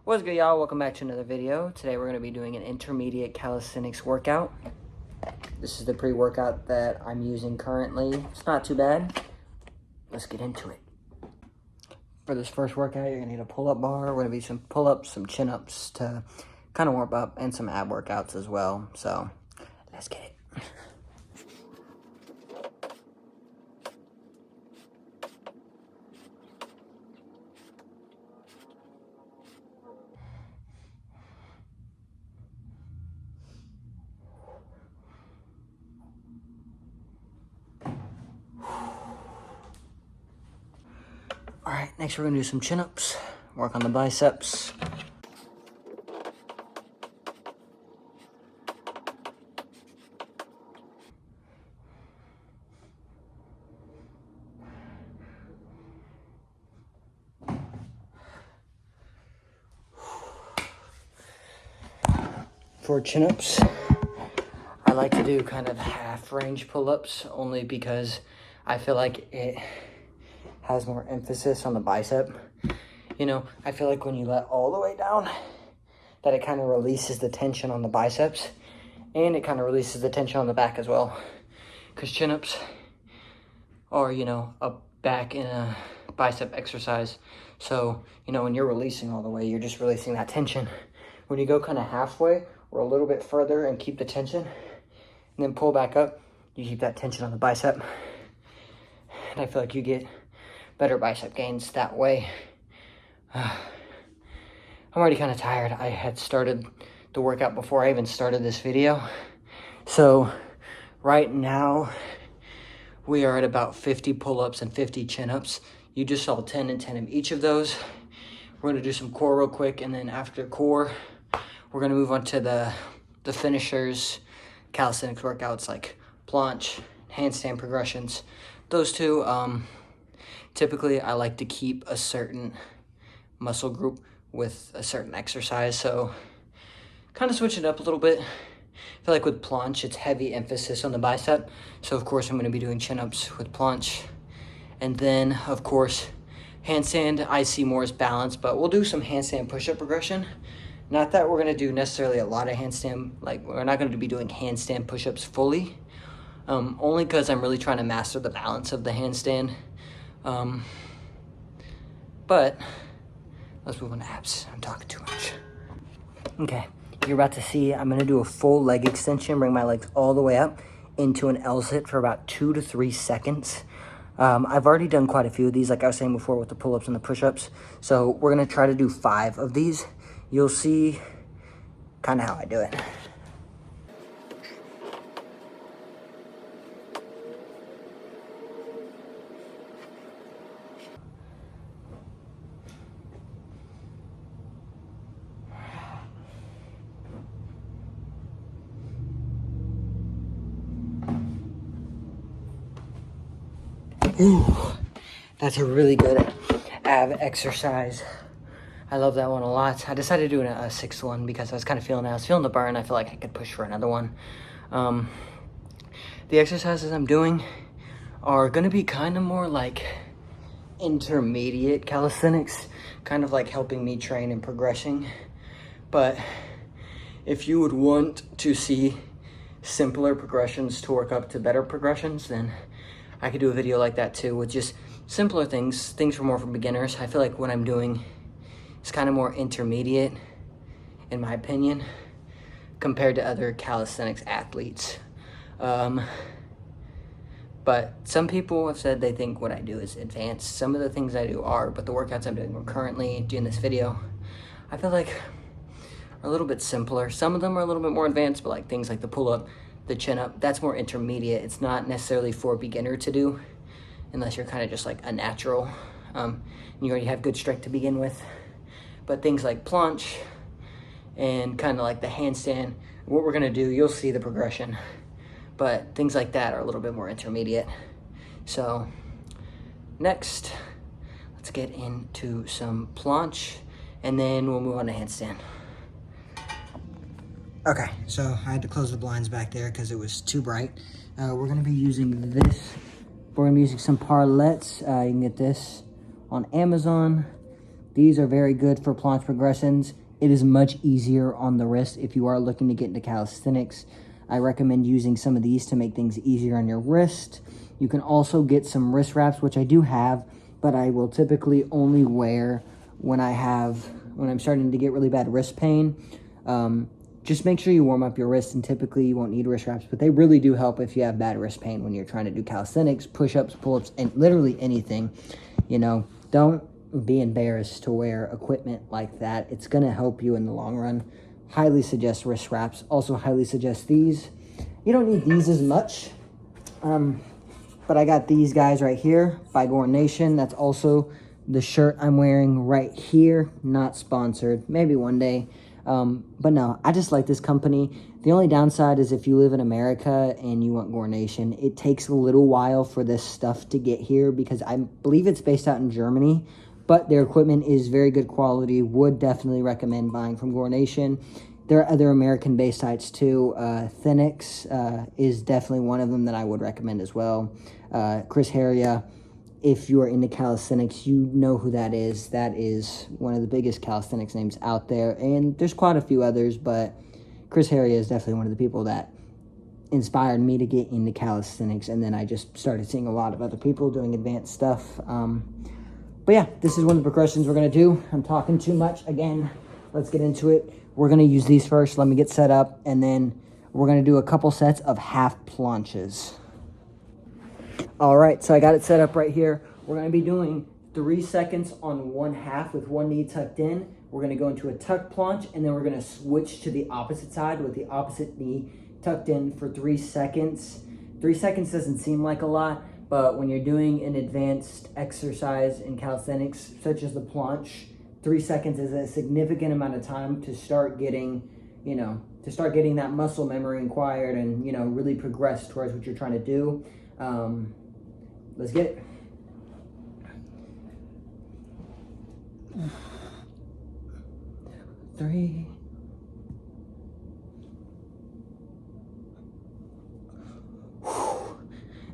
What's good, y'all? Welcome back to another video. Today we're going to be doing an intermediate calisthenics workout. This is the pre-workout that I'm using currently. It's not too bad. Let's get into it. For this first workout, you're going to need a pull-up bar. We're going to be some pull-ups, some chin-ups to kind of warm up, and some ab workouts as well. So let's get it. All right, next we're gonna do some chin-ups, work on the biceps. For chin-ups, I like to do kind of half range pull-ups only because I feel like it has more emphasis on the bicep. You know, I feel like when you let all the way down, that it kind of releases the tension on the biceps, and it kind of releases the tension on the back as well. Because chin-ups are, you know, a back and a bicep exercise. So, you know, when you're releasing all the way, you're just releasing that tension. When you go kind of halfway or a little bit further and keep the tension, and then pull back up, you keep that tension on the bicep. And I feel like you get better bicep gains that way. I'm already kind of tired. I had started the workout before I even started this video. So right now we are at about 50 pull-ups and 50 chin-ups. You just saw 10 and 10 of each of those. We're gonna do some core real quick, and then after core, we're gonna move on to the finishers, calisthenics workouts like planche, handstand progressions. Those two, typically, I like to keep a certain muscle group with a certain exercise, so kind of switch it up a little bit. I feel like with planche, it's heavy emphasis on the bicep, so of course I'm going to be doing chin-ups with planche. And then, of course, handstand, I see more as balance, but we'll do some handstand push-up progression. Not that we're going to do necessarily a lot of handstand, like we're not going to be doing handstand push-ups fully, only because I'm really trying to master the balance of the handstand. But let's move on to abs. I'm talking too much. Okay, you're about to see, I'm gonna do a full leg extension, bring my legs all the way up into an L sit for about 2 to 3 seconds. I've already done quite a few of these, like I was saying before with the pull-ups and the push-ups. So we're gonna try to do 5 of these. You'll see kind of how I do it. Ooh, that's a really good ab exercise. I love that one a lot. I decided to do a 6th one because I was kind of feeling it. I was feeling the burn. I feel like I could push for another one. The exercises I'm doing are going to be kind of more like intermediate calisthenics, kind of like helping me train and progressing. But if you would want to see simpler progressions to work up to better progressions, then I could do a video like that too, with just simpler things for more for beginners. I feel like what I'm doing is kind of more intermediate, in my opinion, compared to other calisthenics athletes. But some people have said they think what I do is advanced. Some of the things I do are, but the workouts I'm doing currently doing this video, I feel like are a little bit simpler. Some of them are a little bit more advanced, but like things like the pull-up, the chin-up, that's more intermediate. It's not necessarily for a beginner to do, unless you're kind of just like a natural. And you already have good strength to begin with. But things like planche and kind of like the handstand, what we're gonna do, you'll see the progression. But things like that are a little bit more intermediate. So next, let's get into some planche, and then we'll move on to handstand. Okay, so I had to close the blinds back there because it was too bright. We're gonna be using this. We're gonna be using some parallettes. You can get this on Amazon. These are very good for planche progressions. It is much easier on the wrist. If you are looking to get into calisthenics, I recommend using some of these to make things easier on your wrist. You can also get some wrist wraps, which I do have, but I will typically only wear when I'm starting to get really bad wrist pain. Just make sure you warm up your wrist, and typically you won't need wrist wraps, but they really do help if you have bad wrist pain when you're trying to do calisthenics, push-ups, pull-ups, and literally anything. You know, don't be embarrassed to wear equipment like that. It's going to help you in the long run. Highly suggest wrist wraps. Also highly suggest these. You don't need these as much, but I got these guys right here by Gore Nation. That's also the shirt I'm wearing right here. Not sponsored. Maybe one day. But no, I just like this company. The only downside is if you live in America and you want Gore Nation, it takes a little while for this stuff to get here because I believe it's based out in Germany, but their equipment is very good quality. Would definitely recommend buying from Gore Nation. There are other American-based sites too. Calisthenics is definitely one of them that I would recommend as well. Chris Heria, if you're into calisthenics, you know who that is. That is one of the biggest calisthenics names out there. And there's quite a few others, but Chris Heria is definitely one of the people that inspired me to get into calisthenics. And then I just started seeing a lot of other people doing advanced stuff. But yeah, this is one of the progressions we're going to do. I'm talking too much. Again, let's get into it. We're going to use these first. Let me get set up. And then we're going to do a couple sets of half planches. All right, so I got it set up right here. We're going to be doing 3 seconds on one half with one knee tucked in. We're going to go into a tuck planche, and then we're going to switch to the opposite side with the opposite knee tucked in for 3 seconds. 3 seconds doesn't seem like a lot, but when you're doing an advanced exercise in calisthenics, such as the planche, 3 seconds is a significant amount of time to start getting, that muscle memory acquired and, really progress towards what you're trying to do. Let's get it. Three.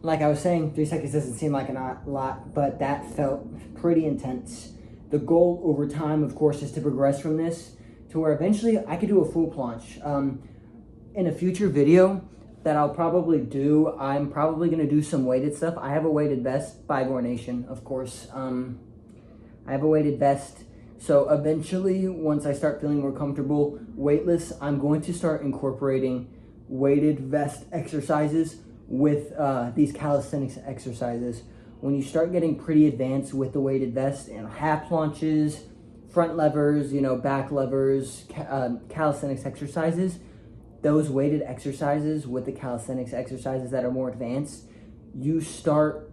Like I was saying, 3 seconds doesn't seem like a lot, but that felt pretty intense. The goal over time, of course, is to progress from this to where eventually I could do a full planche. In a future video that I'll probably do, I'm probably going to do some weighted stuff. I have a weighted vest by Gore Nation, of course. I have a weighted vest. So eventually, once I start feeling more comfortable weightless, I'm going to start incorporating weighted vest exercises with these calisthenics exercises. When you start getting pretty advanced with the weighted vest and half planches, front levers, back levers, calisthenics exercises, those weighted exercises with the calisthenics exercises that are more advanced, you start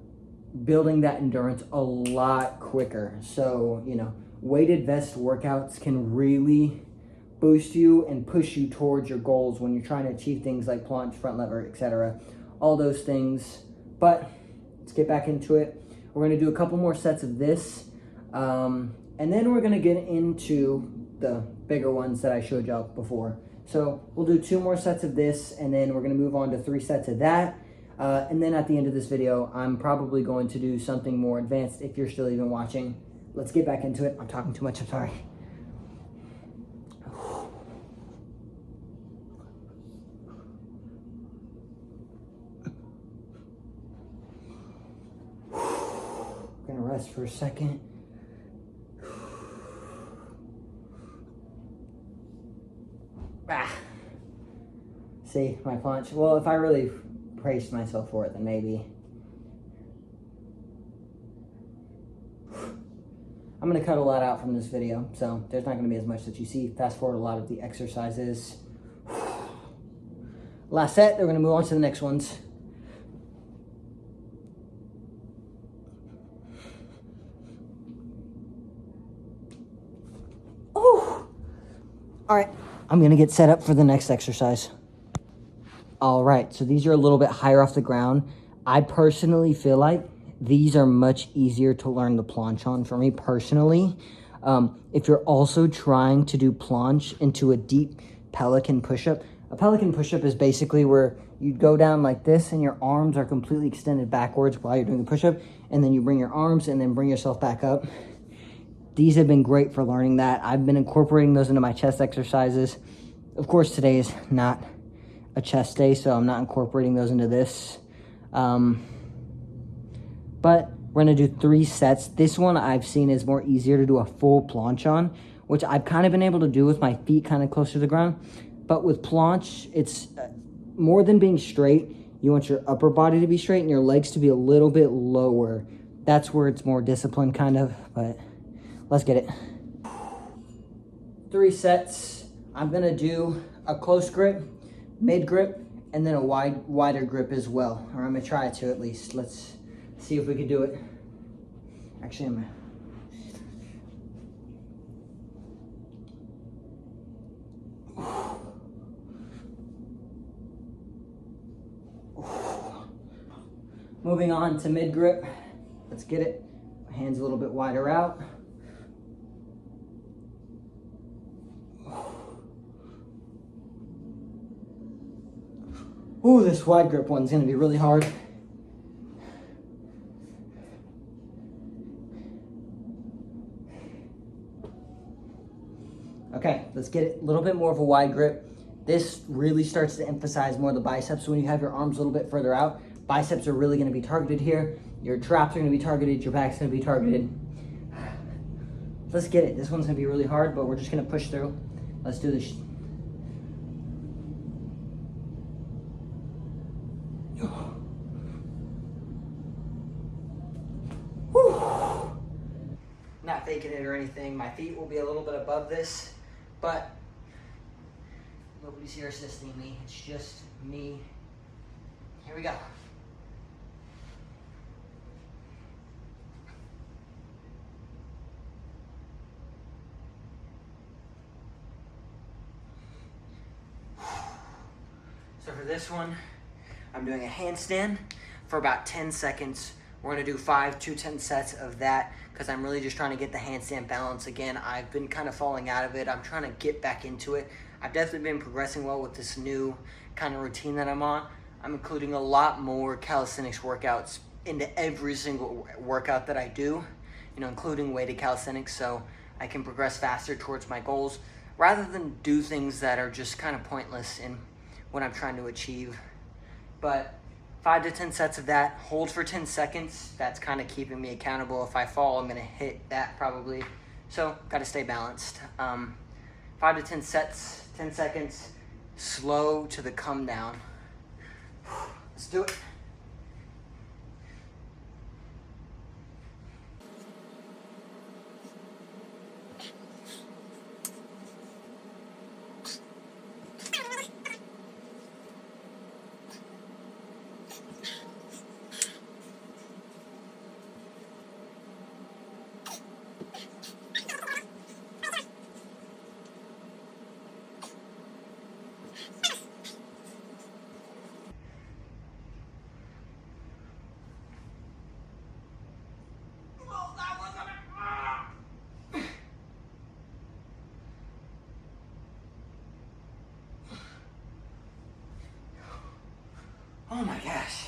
building that endurance a lot quicker. So, weighted vest workouts can really boost you and push you towards your goals when you're trying to achieve things like planche, front lever, etc. All those things. But let's get back into it. We're going to do a couple more sets of this. And then we're going to get into the bigger ones that I showed y'all before. So we'll do 2 more sets of this, and then we're going to move on to 3 sets of that. And then at the end of this video, I'm probably going to do something more advanced if you're still even watching. Let's get back into it. I'm talking too much. I'm sorry. I'm going to rest for a second. See, my planche. Well, if I really praised myself for it, then maybe. I'm going to cut a lot out from this video, so there's not going to be as much that you see. Fast forward a lot of the exercises. Last set, they're going to move on to the next ones. Oh! All right, I'm going to get set up for the next exercise. All right, so these are a little bit higher off the ground. I personally feel like these are much easier to learn the planche on for me personally. If you're also trying to do planche into a deep pelican push-up, a pelican push-up is basically where you go down like this and your arms are completely extended backwards while you're doing the push-up, and then you bring your arms and then bring yourself back up. these have been great for learning that. I've been incorporating those into my chest exercises. Of course, today is not a chest day, so I'm not incorporating those into this. But we're gonna do 3 sets. This one I've seen is more easier to do a full planche on, which I've kind of been able to do with my feet kind of closer to the ground. But with planche, it's more than being straight. You want your upper body to be straight and your legs to be a little bit lower. That's where it's more disciplined kind of, but let's get it. 3 sets. I'm gonna do a close grip, mid grip, and then a wider grip as well. Or I'm gonna try to at least. Let's see if we can do it. Actually, I'm gonna. Moving on to mid grip. Let's get it. My hands a little bit wider out. Ooh, this wide grip one's gonna be really hard. Okay, let's get it a little bit more of a wide grip. This really starts to emphasize more the biceps. So when you have your arms a little bit further out, biceps are really gonna be targeted here. Your traps are gonna be targeted, your back's gonna be targeted. Let's get it. This one's gonna be really hard, but we're just gonna push through. Let's do this. Not faking it or anything. My feet will be a little bit above this, but nobody's here assisting me. It's just me. Here we go. So for this one, I'm doing a handstand for about 10 seconds. We're gonna do 5 to 10 sets of that because I'm really just trying to get the handstand balance again. I've been kind of falling out of it. I'm trying to get back into it. I've definitely been progressing well with this new kind of routine that I'm on. I'm including a lot more calisthenics workouts into every single workout that I do, you know, including weighted calisthenics, so I can progress faster towards my goals rather than do things that are just kind of pointless in what I'm trying to achieve. But 5 to 10 sets of that, hold for 10 seconds. That's kind of keeping me accountable. If I fall, I'm gonna hit that probably. So, gotta stay balanced. 5 to 10 sets, 10 seconds, slow to the come down. Let's do it. Oh my gosh.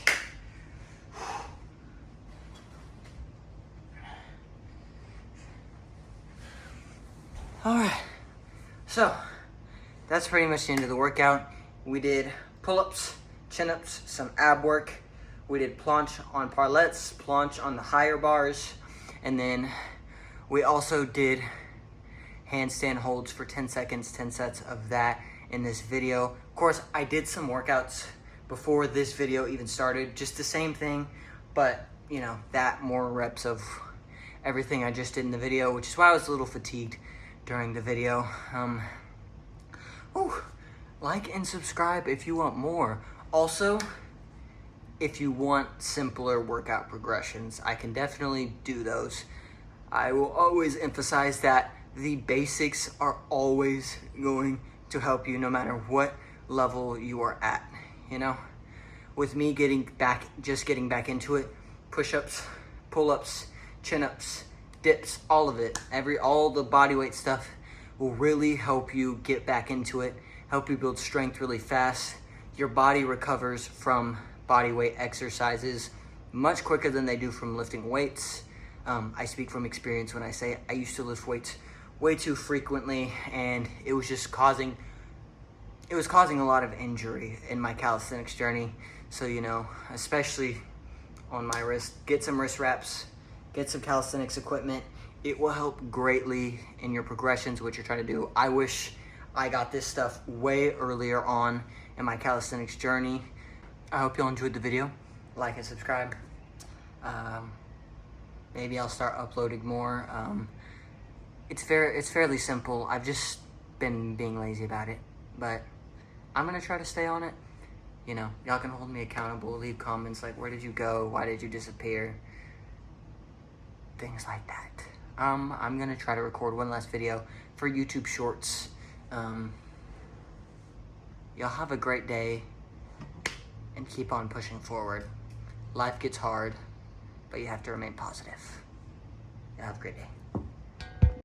All right, so that's pretty much the end of the workout. We did pull-ups, chin-ups, some ab work. We did planche on parlettes, planche on the higher bars, and then we also did handstand holds for 10 seconds, 10 sets of that in this video. Of course, I did some workouts before this video even started, just the same thing, but you know, that more reps of everything I just did in the video, which is why I was a little fatigued during the video. Like and subscribe if you want more. Also, if you want simpler workout progressions, I can definitely do those. I will always emphasize that the basics are always going to help you no matter what level you are at. You know, with me just getting back into it, push-ups, pull-ups, chin-ups, dips, all of it, all the body weight stuff will really help you get back into it, help you build strength really fast. Your body recovers from body weight exercises much quicker than they do from lifting weights. I speak from experience when I say I used to lift weights way too frequently, and it was just causing a lot of injury in my calisthenics journey. So, you know, especially on my wrist, get some wrist wraps, get some calisthenics equipment. It will help greatly in your progressions, what you're trying to do. I wish I got this stuff way earlier on in my calisthenics journey. I hope you all enjoyed the video. Like and subscribe. Maybe I'll start uploading more. It's fairly simple. I've just been being lazy about it, but I'm gonna try to stay on it. You know, y'all can hold me accountable. Leave comments like, where did you go? Why did you disappear? Things like that. I'm gonna try to record one last video for YouTube Shorts. Y'all have a great day and keep on pushing forward. Life gets hard, but you have to remain positive. Y'all have a great day.